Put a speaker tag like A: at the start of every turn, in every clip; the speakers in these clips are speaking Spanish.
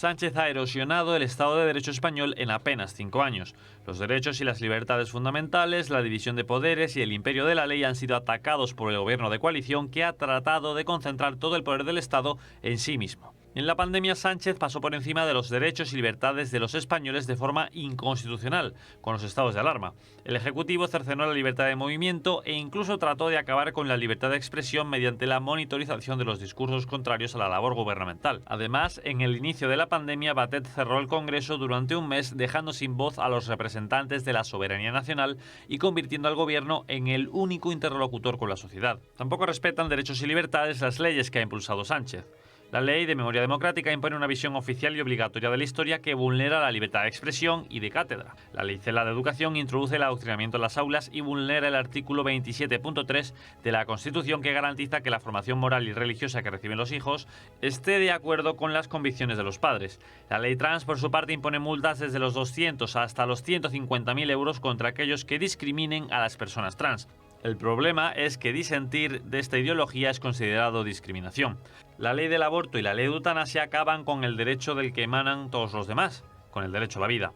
A: Sánchez ha erosionado el Estado de Derecho español en apenas 5 años. Los derechos y las libertades fundamentales, la división de poderes y el imperio de la ley han sido atacados por el gobierno de coalición que ha tratado de concentrar todo el poder del Estado en sí mismo. En la pandemia, Sánchez pasó por encima de los derechos y libertades de los españoles de forma inconstitucional, con los estados de alarma. El Ejecutivo cercenó la libertad de movimiento e incluso trató de acabar con la libertad de expresión mediante la monitorización de los discursos contrarios a la labor gubernamental. Además, en el inicio de la pandemia, Batet cerró el Congreso durante un mes, dejando sin voz a los representantes de la soberanía nacional y convirtiendo al gobierno en el único interlocutor con la sociedad. Tampoco respetan derechos y libertades las leyes que ha impulsado Sánchez. La Ley de Memoria Democrática impone una visión oficial y obligatoria de la historia que vulnera la libertad de expresión y de cátedra. La Ley Cela de Educación introduce el adoctrinamiento en las aulas y vulnera el artículo 27.3 de la Constitución, que garantiza que la formación moral y religiosa que reciben los hijos esté de acuerdo con las convicciones de los padres. La Ley Trans, por su parte, impone multas desde los 200 hasta los 150.000 euros contra aquellos que discriminen a las personas trans. El problema es que disentir de esta ideología es considerado discriminación. La ley del aborto y la ley de eutanasia acaban con el derecho del que emanan todos los demás, con el derecho a la vida.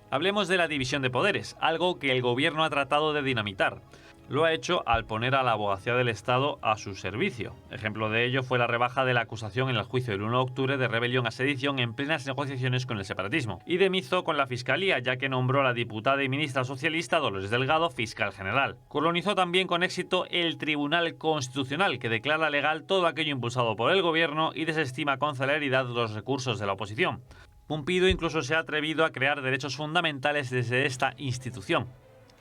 A: Hablemos de la división de poderes, algo que el gobierno ha tratado de dinamitar. Lo ha hecho al poner a la abogacía del Estado a su servicio. Ejemplo de ello fue la rebaja de la acusación en el juicio del 1 de octubre de rebelión a sedición en plenas negociaciones con el separatismo. Y de mizo con la Fiscalía, ya que nombró a la diputada y ministra socialista Dolores Delgado fiscal general. Colonizó también con éxito el Tribunal Constitucional, que declara legal todo aquello impulsado por el gobierno y desestima con celeridad los recursos de la oposición. Pumpido incluso se ha atrevido a crear derechos fundamentales desde esta institución.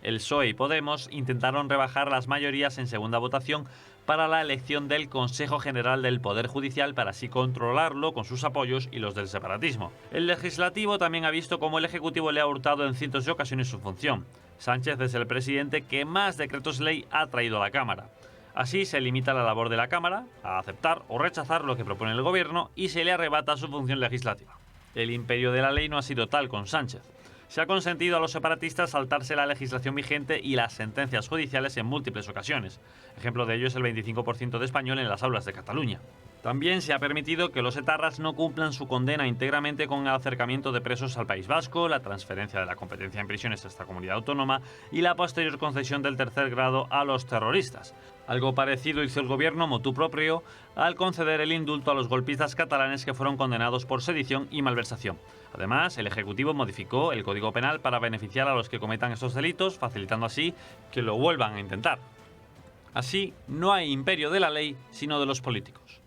A: El PSOE y Podemos intentaron rebajar las mayorías en segunda votación para la elección del Consejo General del Poder Judicial para así controlarlo con sus apoyos y los del separatismo. El Legislativo también ha visto cómo el Ejecutivo le ha hurtado en cientos de ocasiones su función. Sánchez es el presidente que más decretos ley ha traído a la Cámara. Así se limita la labor de la Cámara a aceptar o rechazar lo que propone el Gobierno y se le arrebata su función legislativa. El imperio de la ley no ha sido tal con Sánchez. Se ha consentido a los separatistas saltarse la legislación vigente y las sentencias judiciales en múltiples ocasiones. Ejemplo de ello es el 25% de español en las aulas de Cataluña. También se ha permitido que los etarras no cumplan su condena íntegramente con el acercamiento de presos al País Vasco, la transferencia de la competencia en prisiones a esta comunidad autónoma y la posterior concesión del tercer grado a los terroristas. Algo parecido hizo el gobierno motu propio al conceder el indulto a los golpistas catalanes que fueron condenados por sedición y malversación. Además, el Ejecutivo modificó el Código Penal para beneficiar a los que cometan estos delitos, facilitando así que lo vuelvan a intentar. Así, no hay imperio de la ley, sino de los políticos.